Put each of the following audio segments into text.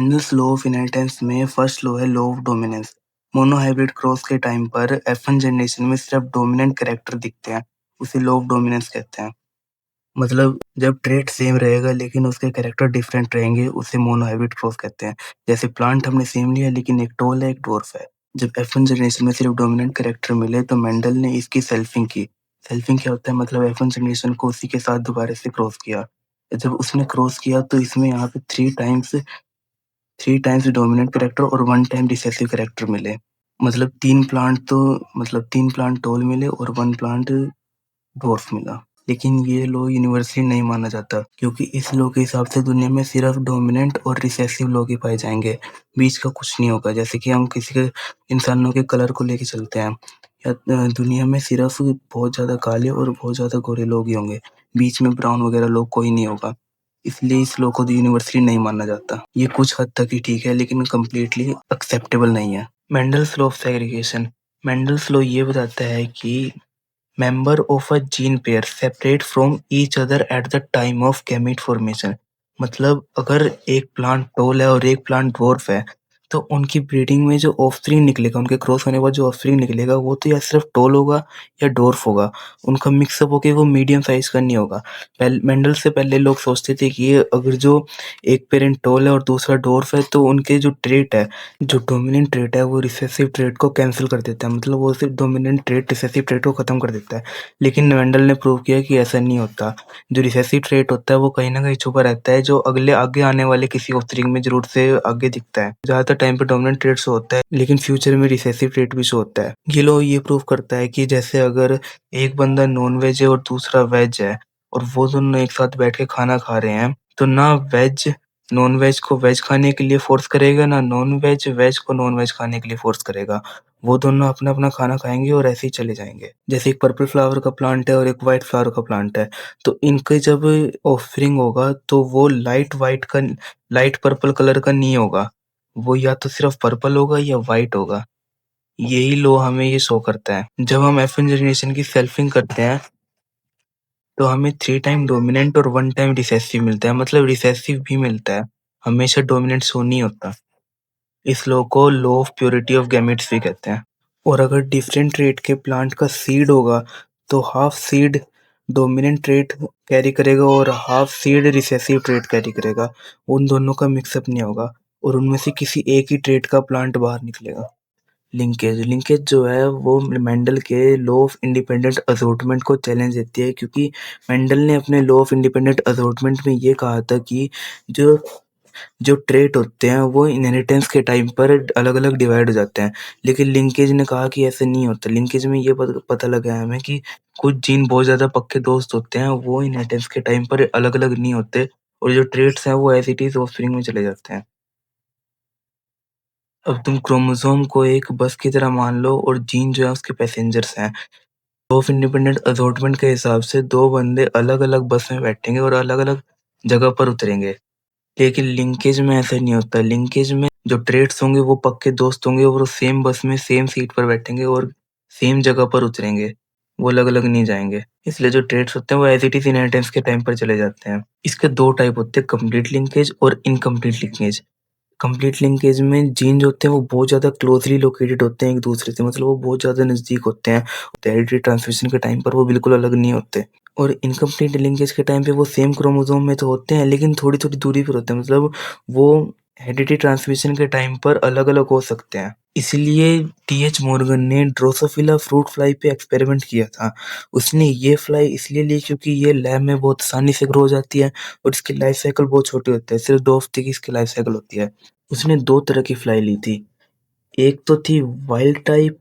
Mendel's law of inheritance में first law है law of dominance. Monohybrid cross के time पर F1 जनरेशन में सिर्फ डोमिनेंट कैरेक्टर दिखते हैं, उसे लॉ ऑफ डोमिनेंस कहते हैं। मतलब जब ट्रेट सेम रहेगा लेकिन उसके कैरेक्टर डिफरेंट रहेंगे, उसे मोनोहाइब्रिड क्रॉस कहते हैं। जैसे प्लांट हमने सेम लिया लेकिन एक टॉल है एक ड्वार्फ है। जब F1 जनरेशन में सिर्फ डोमिनेंट कैरेक्टर मिले तो मेंडल ने इसकी सेल्फिंग की। सेल्फिंग क्या होता है? मतलब F1 जनरेशन को उसी के साथ दोबारा से क्रॉस किया। जब उसने क्रॉस किया तो इसमें यहाँ पे थ्री टाइम्स डोमिनेंट कैरेक्टर और वन टाइम रिसेसिव कैरेक्टर मिले। मतलब तीन प्लांट टॉल मिले और वन प्लांट ड्वार्फ मिला। लेकिन ये लॉ यूनिवर्सली नहीं माना जाता क्योंकि इस लॉ के हिसाब से दुनिया में सिर्फ डोमिनेंट और रिसेसिव लोग ही पाए जाएंगे, बीच का कुछ नहीं होगा। जैसे कि हम किसी के इंसानों के कलर को लेके चलते हैं, या दुनिया में सिर्फ बहुत ज़्यादा काले और बहुत ज़्यादा गोरे लोग ही होंगे, बीच में ब्राउन वगैरह लोग कोई नहीं होगा। इसलिए इस लॉ को यूनिवर्सली नहीं माना जाता। ये कुछ हद तक ही ठीक है लेकिन कम्प्लीटली एक्सेप्टेबल नहीं है। Mendel's law of segregation. Mendel's law ये बताता है कि member of a gene pair separate from each other at the time of gamete formation। मतलब अगर एक प्लांट टॉल है और एक प्लांट ड्वार्फ है तो उनकी ब्रीडिंग में जो ऑफस्प्रिंग निकलेगा, उनके क्रॉस होने के बाद जो ऑफस्प्रिंग निकलेगा वो तो या सिर्फ टॉल होगा या डॉर्फ होगा। उनका मिक्सअप होके वो मीडियम साइज का नहीं होगा। मेंडल से पहले लोग सोचते थे कि ये अगर जो एक पेरेंट टॉल है और दूसरा डॉर्फ है तो उनके जो ट्रेट है, जो डोमिनेंट ट्रेट है वो रिसेसिव ट्रेट को कैंसिल कर देता है। मतलब वो सिर्फ डोमिनेंट ट्रेट रिसेसिव ट्रेट को खत्म कर देता है। लेकिन मेंडल ने प्रूव किया कि ऐसा नहीं होता। जो रिसेसिव ट्रेट होता है वो कहीं ना कहीं छुपा रहता है, जो आगे आने वाले किसी ऑफस्प्रिंग में जरूर से आगे दिखता है। ज्यादातर टाइम पे डोमिनेंट ट्रेट शो होता है लेकिन फ्यूचर में रिसेसिव ट्रेट भी शो होता है। ये लो ये प्रूव करता है कि जैसे अगर एक बंदा नॉन वेज है और दूसरा वेज है और वो दोनों एक साथ बैठ के खाना खा रहे हैं तो ना वेज नॉन वेज को वेज खाने के लिए फोर्स करेगा, ना नॉन वेज वेज को नॉन वेज खाने के लिए फोर्स करेगा। वो दोनों अपना अपना खाना खाएंगे और ऐसे ही चले जाएंगे। जैसे एक पर्पल फ्लावर का प्लांट है और एक व्हाइट फ्लावर का प्लांट है, तो इनके जब ऑफरिंग होगा तो वो लाइट पर्पल कलर का नहीं होगा, वो या तो सिर्फ पर्पल होगा या व्हाइट होगा। यही लो हमें ये शो करता है। जब हम F1 जनरेशन की सेल्फिंग करते हैं तो हमें थ्री टाइम डोमिनेंट और वन टाइम रिसेसिव मिलता है। मतलब रिसेसिव भी मिलता है, हमेशा डोमिनेंट शो नहीं होता। इस लॉ को law of purity of gametes भी कहते हैं। और अगर डिफरेंट ट्रेट के प्लांट का सीड होगा तो half seed dominant trait carry करेगा और half seed recessive trait carry करेगा। उन दोनों का मिक्सअप नहीं होगा और उनमें से किसी एक ही ट्रेट का प्लांट बाहर निकलेगा। लिंकेज जो है वो मेंडल के लॉ ऑफ इंडिपेंडेंट असॉर्टमेंट को चैलेंज देती है, क्योंकि मेंडल ने अपने लॉ ऑफ इंडिपेंडेंट असॉर्टमेंट में ये कहा था कि जो जो ट्रेट होते हैं वो इनहेरिटेंस के टाइम पर अलग अलग डिवाइड हो जाते हैं। लेकिन लिंकेज ने कहा कि ऐसे नहीं होता। लिंकेज में ये पता लगा है हमें कि कुछ जीन बहुत ज्यादा पक्के दोस्त होते हैं, वो इनहेरिटेंस के टाइम पर अलग अलग नहीं होते और जो ट्रेट्स हैं वो एज इट इज ऑफस्प्रिंग में चले जाते हैं। अब तुम क्रोमोसोम को एक बस की तरह मान लो और जीन जो है उसके पैसेंजर्स हैं। ऑफ इंडिपेंडेंट असॉर्टमेंट के हिसाब से दो बंदे अलग अलग बस में बैठेंगे और अलग अलग जगह पर उतरेंगे। लेकिन लिंकेज में ऐसा नहीं होता। लिंकेज में जो ट्रेड्स होंगे वो पक्के दोस्त होंगे और वो सेम बस में सेम सीट पर बैठेंगे और सेम जगह पर उतरेंगे, वो अलग अलग नहीं जाएंगे। इसलिए जो ट्रेड्स होते हैं वो एज इट इज इनहेरिटेंस के टाइम पर चले जाते हैं। इसके दो टाइप होते हैं, कंप्लीट लिंकेज और इनकम्प्लीट लिंकेज। कंप्लीट लिंकेज में जीन जो होते हैं वो बहुत ज्यादा क्लोजली लोकेटेड होते हैं एक दूसरे से, मतलब वो बहुत ज्यादा नजदीक होते हैं। हेरिडिटी ट्रांसमिशन के टाइम पर वो बिल्कुल अलग नहीं होते। और इनकम्प्लीट लिंकेज के टाइम पे वो सेम क्रोमोसोम में तो होते हैं लेकिन थोड़ी थोड़ी दूरी पर होते हैं, मतलब वो हेरिडिटी ट्रांसमिशन के टाइम पर अलग अलग हो सकते हैं। इसलिए टीएच मॉर्गन ने ड्रोसोफिला फ्रूट फ्लाई पे एक्सपेरिमेंट किया था। उसने ये फ्लाई इसलिए ली क्योंकि ये लैब में बहुत आसानी से ग्रो हो जाती है और इसकी लाइफ साइकिल बहुत छोटी होती है, सिर्फ 2 हफ्ते की इसकी लाइफ साइकिल होती है। उसने दो तरह की फ्लाई ली थी, एक तो थी वाइल्ड टाइप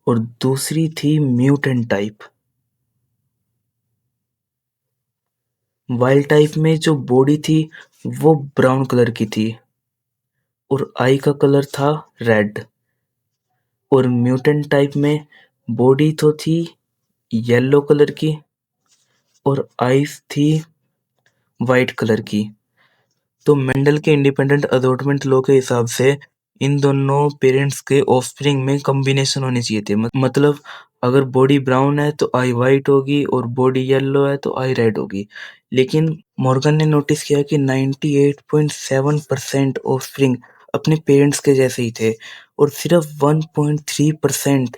और दूसरी थी म्यूटेंट टाइप। वाइल्ड टाइप में जो बॉडी थी वो ब्राउन कलर की थी और आई का कलर था रेड। और म्यूटेंट टाइप में बॉडी तो थी येलो कलर की और आईज थी वाइट कलर की। तो मेंडल के इंडिपेंडेंट असॉर्टमेंट लॉ के हिसाब से इन दोनों पेरेंट्स के ऑफस्प्रिंग में कॉम्बिनेशन होने चाहिए थे। मतलब अगर बॉडी ब्राउन है तो आई वाइट होगी और बॉडी येलो है तो आई रेड होगी। लेकिन मॉर्गन ने नोटिस किया कि 98.7% ऑफस्प्रिंग अपने पेरेंट्स के जैसे ही थे और सिर्फ 1.3%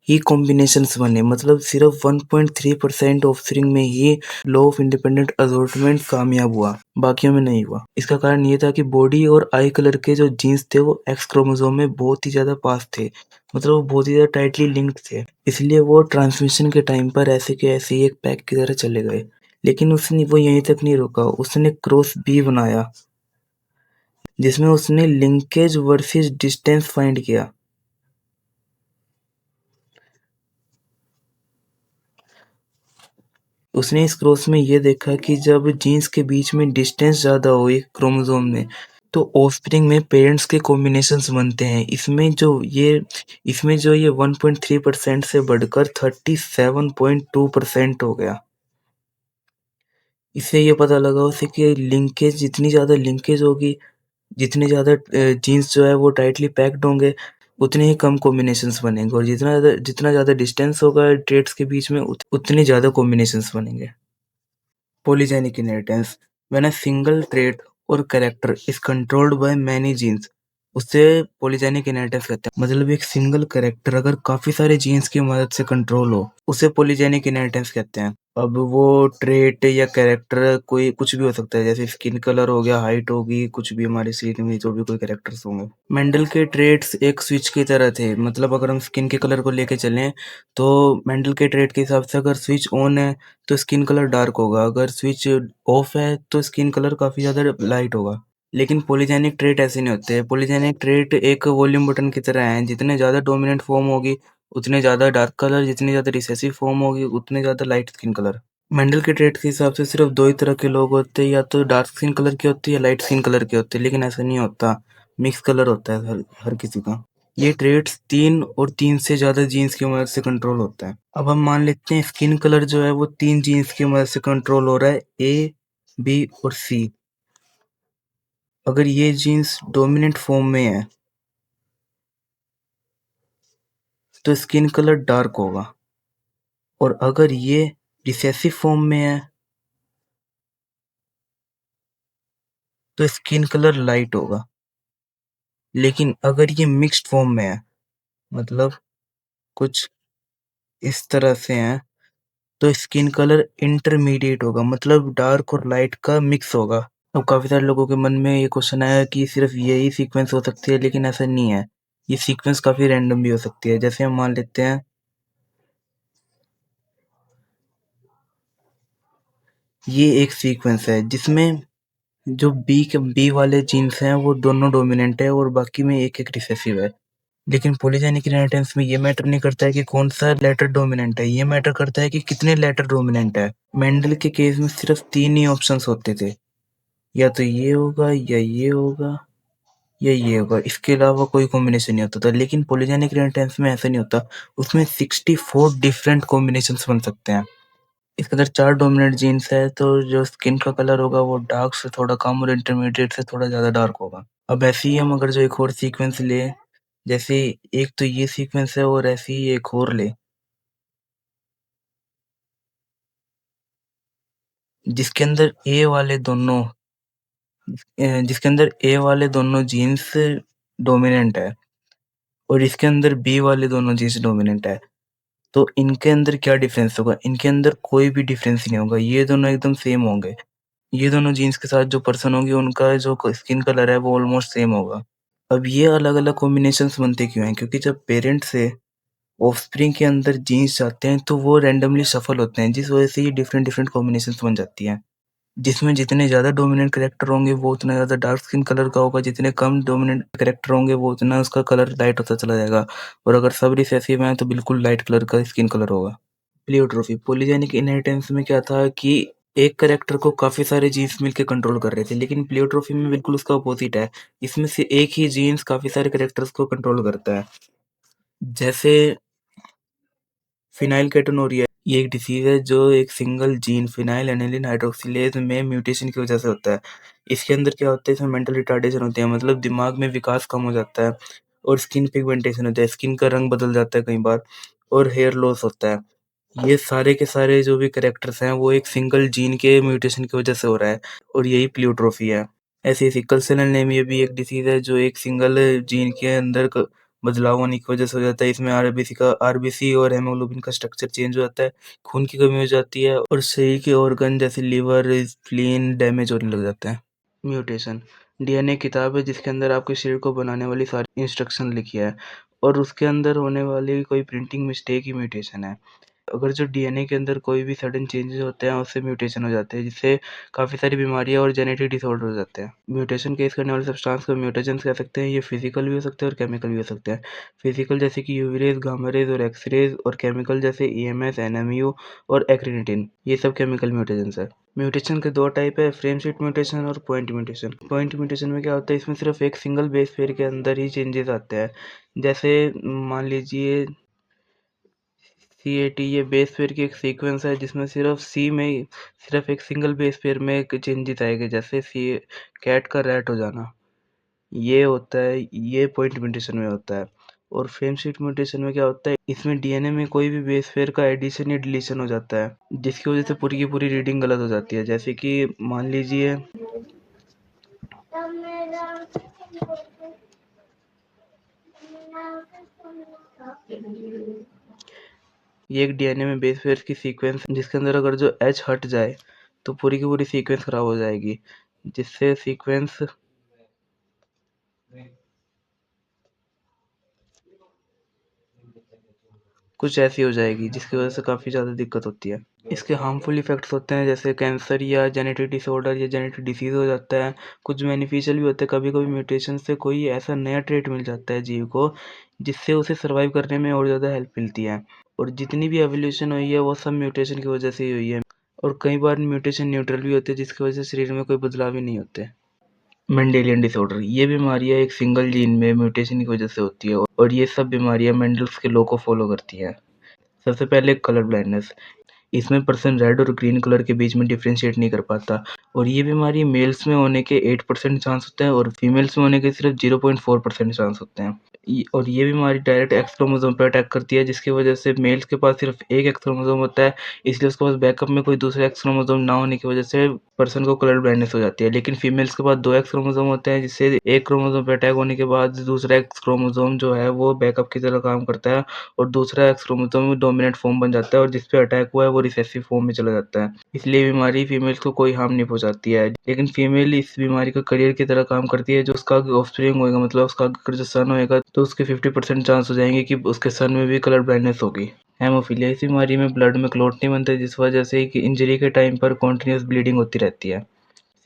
ही कॉम्बिनेशंस बने। मतलब सिर्फ 1.3% ऑफस्प्रिंग में ही लॉ ऑफ इंडिपेंडेंट असॉर्टमेंट कामयाब हुआ, बाकियों में नहीं हुआ। इसका कारण ये था कि बॉडी और आई कलर के जो जीन्स थे वो एक्स क्रोमोसोम में बहुत ही ज्यादा पास थे, मतलब वो बहुत ही ज्यादा टाइटली लिंक्ड थे। इसलिए वो ट्रांसमिशन के टाइम पर ऐसे के ऐसे ही एक पैक की तरह चले गए। लेकिन उसने वो यहीं तक नहीं रुका, उसने क्रॉस बी बनाया जिसमें उसने लिंकेज वर्सेस डिस्टेंस फाइंड किया। उसने इस क्रॉस में ये देखा कि जब जीन्स के बीच में डिस्टेंस ज्यादा हो एक क्रोमोसोम में, तो ऑफस्प्रिंग में पेरेंट्स के कॉम्बिनेशंस बनते हैं। इसमें जो ये 1.3% से बढ़कर 37.2% हो गया। इससे ये पता लगा उसे कि लिंकेज जितनी ज़्यादा लिंकेज होगी, जितनी ज़्यादा जीन्स जो है वो टाइटली पैक्ड होंगे, उतने ही कम कॉम्बिनेशंस बनेंगे और जितना ज़्यादा डिस्टेंस होगा ट्रेड्स के बीच में उतने ज़्यादा कॉम्बिनेशंस बनेंगे। Polygenic inheritance: when a single trait or character is controlled by many genes, उसे पॉलीजेनिक इनहेरिटेंस कहते हैं। मतलब एक सिंगल कैरेक्टर अगर काफी सारे जीन्स की मदद से कंट्रोल हो, उसे पॉलीजेनिक इनहेरिटेंस कहते हैं। अब वो ट्रेट या कैरेक्टर कोई कुछ भी हो सकता है, जैसे स्किन कलर हो गया, हाइट होगी, कुछ भी हमारे शरीर में जो भी कोई कैरेक्टर्स होंगे। मेंडल के ट्रेट्स एक स्विच की तरह थे। मतलब अगर हम स्किन के कलर को लेके चलें, तो मेंडल के ट्रेट के हिसाब से अगर स्विच ऑन है तो स्किन कलर डार्क होगा, अगर स्विच ऑफ है तो स्किन कलर काफी ज्यादा लाइट होगा। लेकिन पॉलीजेनिक ट्रेट ऐसे नहीं होते। पॉलीजेनिक ट्रेट एक वॉल्यूम बटन की तरह हैं, जितने ज़्यादा डोमिनेंट फॉर्म होगी उतने ज़्यादा डार्क कलर, जितनी ज़्यादा रिसेसिव फॉर्म होगी उतने ज़्यादा लाइट स्किन कलर। मेंडल के ट्रेट के हिसाब से सिर्फ दो ही तरह के लोग होते हैं, या तो डार्क स्किन कलर के होते हैं या लाइट स्किन कलर के होते हैं, लेकिन ऐसा नहीं होता। मिक्स कलर होता है हर किसी का। ये ट्रेट्स 3 से ज़्यादा जीन्स की मदद से कंट्रोल होता है। अब हम मान लेते हैं स्किन कलर जो है वो 3 जीन्स की मदद से कंट्रोल हो रहा है, ए, बी और सी। अगर ये जीन्स डोमिनेंट फॉर्म में है तो स्किन कलर डार्क होगा, और अगर ये रिसेसिव फॉर्म में है तो स्किन कलर लाइट होगा। लेकिन अगर ये मिक्स्ड फॉर्म में है, मतलब कुछ इस तरह से है, तो स्किन कलर इंटरमीडिएट होगा, मतलब डार्क और लाइट का मिक्स होगा। अब काफी सारे लोगों के मन में ये क्वेश्चन आया कि सिर्फ यही सीक्वेंस हो सकती है, लेकिन ऐसा नहीं है। ये सीक्वेंस काफी रैंडम भी हो सकती है। जैसे हम मान लेते हैं ये एक सीक्वेंस है जिसमें जो बी वाले जीन्स हैं वो दोनों डोमिनेंट है और बाकी में एक एक रिसेसिव है। लेकिन पॉलीजेनिक इनहेरिटेंस में ये मैटर नहीं करता है कि कौन सा लेटर डोमिनेंट है, ये मैटर करता है कि कितने लेटर डोमिनेंट है। मेंडल के केस में सिर्फ 3 ही ऑप्शंस होते थे, या तो ये होगा या ये होगा या ये होगा, इसके अलावा कोई कॉम्बिनेशन नहीं होता था। लेकिन पॉलीजेनिक इनहेरिटेंस में ऐसा नहीं होता, उसमें 64 डिफरेंट कॉम्बिनेशंस बन सकते हैं। इसके अंदर 4 डोमिनेंट जीन्स है, तो जो स्किन का कलर होगा वो डार्क से थोड़ा कम और इंटरमीडिएट से थोड़ा ज़्यादा डार्क होगा। अब ऐसे ही हम अगर जो एक और सीक्वेंस लें, जैसे एक तो ये सीक्वेंस है और ऐसे ही एक और ले, जिसके अंदर ए वाले दोनों जिसके अंदर ए वाले दोनों जीन्स डोमिनेंट है और इसके अंदर बी वाले दोनों जीन्स डोमिनेंट है, तो इनके अंदर क्या डिफरेंस होगा? इनके अंदर कोई भी डिफरेंस नहीं होगा, ये दोनों एकदम सेम होंगे। ये दोनों जीन्स के साथ जो पर्सन होंगे उनका जो स्किन कलर है वो ऑलमोस्ट सेम होगा। अब ये अलग-अलग कॉम्बिनेशंस बनते क्यों हैं? क्योंकि जब पेरेंट से ऑफस्प्रिंग के अंदर जीन्स जाते हैं तो वो रैंडमली शफल होते हैं, जिस वजह से ये डिफरेंट डिफरेंट कॉम्बिनेशंस बन जाती हैं। जिसमें जितने ज़्यादा डोमिनेंट कैरेक्टर होंगे वो उतना ज़्यादा डार्क स्किन कलर का होगा, जितने कम डोमिनेंट कैरेक्टर होंगे वो उतना उसका कलर लाइट होता चला जाएगा, और अगर सब रिसेसिव हैं तो बिल्कुल लाइट कलर का स्किन कलर होगा। प्लियोट्रोफी: पॉलीजेनिक इनहेरिटेंस में क्या था कि एक कैरेक्टर को काफी सारे जीन्स मिलके कंट्रोल कर रहे थे, लेकिन प्लियोट्रोफी में बिल्कुल उसका अपोजिट है। इसमें से एक ही जीन्स काफी सारे कैरेक्टर्स को कंट्रोल करता है। जैसे फिनाइलकेटोनुरिया, ये एक डिसीज है जो एक single gene phenyl aniline hydroxylase में म्यूटेशन की वजह से होता है। इसके अंदर क्या होता है, इसमें मेंटल रिटार्डेशन होती है, मतलब दिमाग में विकास कम हो जाता है, और स्किन पिगमेंटेशन होता है, स्किन का रंग बदल जाता है कई बार, और हेयर लॉस होता है। ये सारे के सारे जो भी कैरेक्टर्स हैं वो एक सिंगल जीन के म्यूटेशन की वजह से हो रहा है और यही प्लियोट्रोफी है। ऐसे ही सिकल सेल एनीमिया भी एक डिसीज है जो एक सिंगल जीन के अंदर बदलाव होने की वजह से हो जाता है। इसमें आरबीसी और हेमोग्लोबिन का स्ट्रक्चर चेंज हो जाता है, खून की कमी हो जाती है और शरीर के ऑर्गन जैसे लिवर, स्प्लीन डैमेज होने लग जाते हैं। म्यूटेशन डीएनए किताब है जिसके अंदर आपके शरीर को बनाने वाली सारी इंस्ट्रक्शन लिखी है और उसके अंदर होने वाली कोई प्रिंटिंग मिस्टेक ही म्यूटेशन है। अगर जो डीएनए के अंदर कोई भी सडन चेंजेस होते हैं उससे म्यूटेशन हो जाते हैं जिससे काफ़ी सारी बीमारियां और जेनेटिक डिसऑर्डर हो जाते हैं। म्यूटेशन केस करने वाले सब्सटेंस को म्यूटेशंस कह सकते हैं। ये फिजिकल भी हो सकते हैं और केमिकल भी हो सकते हैं। फिजिकल जैसे कि यूवी रेज, गामा रेज और एक्स रेज और केमिकल जैसे ईएमएस, एनएमयू और एक्रिनिटिन, ये सब केमिकल म्यूटेशंस है। म्यूटेशन के दो टाइप है, फ्रेम शिफ्ट म्यूटेशन और पॉइंट म्यूटेशन। पॉइंट म्यूटेशन में क्या होता है, इसमें सिर्फ एक सिंगल बेस पेयर के अंदर ही चेंजेस आते हैं। जैसे मान लीजिए CAT, ये बेस पेयर की एक सीक्वेंस है जिसमें सिर्फ सी में ही सिर्फ एक सिंगल बेस पेयर में एक चेंजेस आएगा, जैसे सी कैट का रैट हो जाना, ये होता है, ये पॉइंट म्यूटेशन में होता है। और फ्रेम शिफ्ट म्यूटेशन में क्या होता है, इसमें डीएनए में कोई भी बेस पेयर का एडिशन या डिलीशन हो जाता है जिसकी वजह से पूरी की पूरी रीडिंग गलत हो जाती है। जैसे कि मान लीजिए ये एक डीएनए में बेस पेयर की सीक्वेंस जिसके अंदर अगर जो एच हट जाए तो पूरी की पूरी सीक्वेंस खराब हो जाएगी, जिससे सीक्वेंस कुछ ऐसी हो जाएगी जिसकी वजह से काफ़ी ज़्यादा दिक्कत होती है। इसके हार्मफुल इफ़ेक्ट्स होते हैं जैसे कैंसर या जेनेटिक डिसऑर्डर या जेनेटिक डिसीज़ हो जाता है। कुछ बेनिफिशियल भी होते हैं, कभी-कभी म्यूटेशन से कोई ऐसा नया ट्रेट मिल जाता है जीव को, जिससे उसे सर्वाइव करने में और ज़्यादा हेल्प मिलती है। और जितनी भी एवोल्यूशन हुई है वो सब म्यूटेशन की वजह से ही हुई है। और कई बार म्यूटेशन न्यूट्रल भी होते हैं जिसकी वजह से शरीर में कोई बदलाव ही नहीं होते। मेंडेलियन डिसऑर्डर, ये बीमारियाँ एक सिंगल जीन में म्यूटेशन की वजह से होती है और ये सब बीमारियाँ मेंडल्स के लॉ को फॉलो करती हैं। सबसे पहले कलर ब्लाइंडनेस, इसमें पर्सन रेड और ग्रीन कलर के बीच में डिफरेंशिएट नहीं कर पाता और ये बीमारी मेल्स में होने के 8% चांस होते हैं और फीमेल्स में होने के सिर्फ 0.4% चांस होते हैं। और ये बीमारी डायरेक्ट एक्स क्रोमोसोम पर अटैक करती है जिसकी वजह से मेल्स के पास सिर्फ एक एक्स क्रोमोसोम होता है, इसलिए उसके पास बैकअप में कोई दूसरा एक्स क्रोमोसोम ना होने की वजह से पर्सन को कलर ब्लाइंडनेस हो जाती है। लेकिन फीमेल्स के पास दो एक्स क्रोमोसोम होते हैं जिससे एक क्रोमोसोम पर अटैक होने के बाद दूसरा एक्स क्रोमोसोम जो है वो बैकअप की तरह काम करता है और दूसरा एक्स क्रोमोसोम डोमिनेंट फॉर्म बन जाता है और जिस पे अटैक हुआ है वो रिसेसिव फॉर्म में चला जाता है। इसलिए बीमारी फीमेल्स को कोई हार्म नहीं पहुंचाती है, लेकिन फीमेल इस बीमारी का करियर की तरह काम करती है। जो उसका ऑफस्प्रिंग होगा, मतलब उसका अगर जो सन होएगा तो उसके 50% चांस हो जाएंगे कि उसके सन में भी कलर ब्लाइंडनेस होगी। हेमोफीलिया, इस बीमारी में ब्लड में क्लॉट नहीं बनते जिस वजह से कि इंजरी के टाइम पर कॉन्टिन्यूस ब्लीडिंग होती रहती है।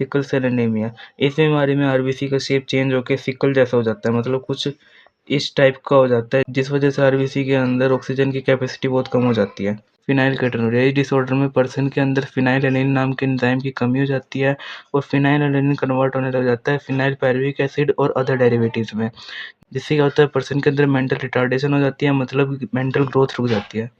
सिकल सेल एनीमिया, इस बीमारी में आरबीसी का शेप चेंज होकर सिकल जैसा हो जाता है, मतलब कुछ इस टाइप का हो जाता है जिस वजह से आरबीसी के अंदर ऑक्सीजन की कैपेसिटी बहुत कम हो जाती है। फिनाइल केटोनुरिया, इस डिसऑर्डर में पर्सन के अंदर फिनाइल एलानिन नाम के एंजाइम की कमी हो जाती है और फिनाइल एलानिन कन्वर्ट होने लग जाता है फिनाइल पायरुविक एसिड और अदर डेरिवेटिव्स में, जिससे क्या होता है पर्सन के अंदर मेंटल रिटार्डेशन हो जाती है, मतलब मेंटल ग्रोथ रुक जाती है।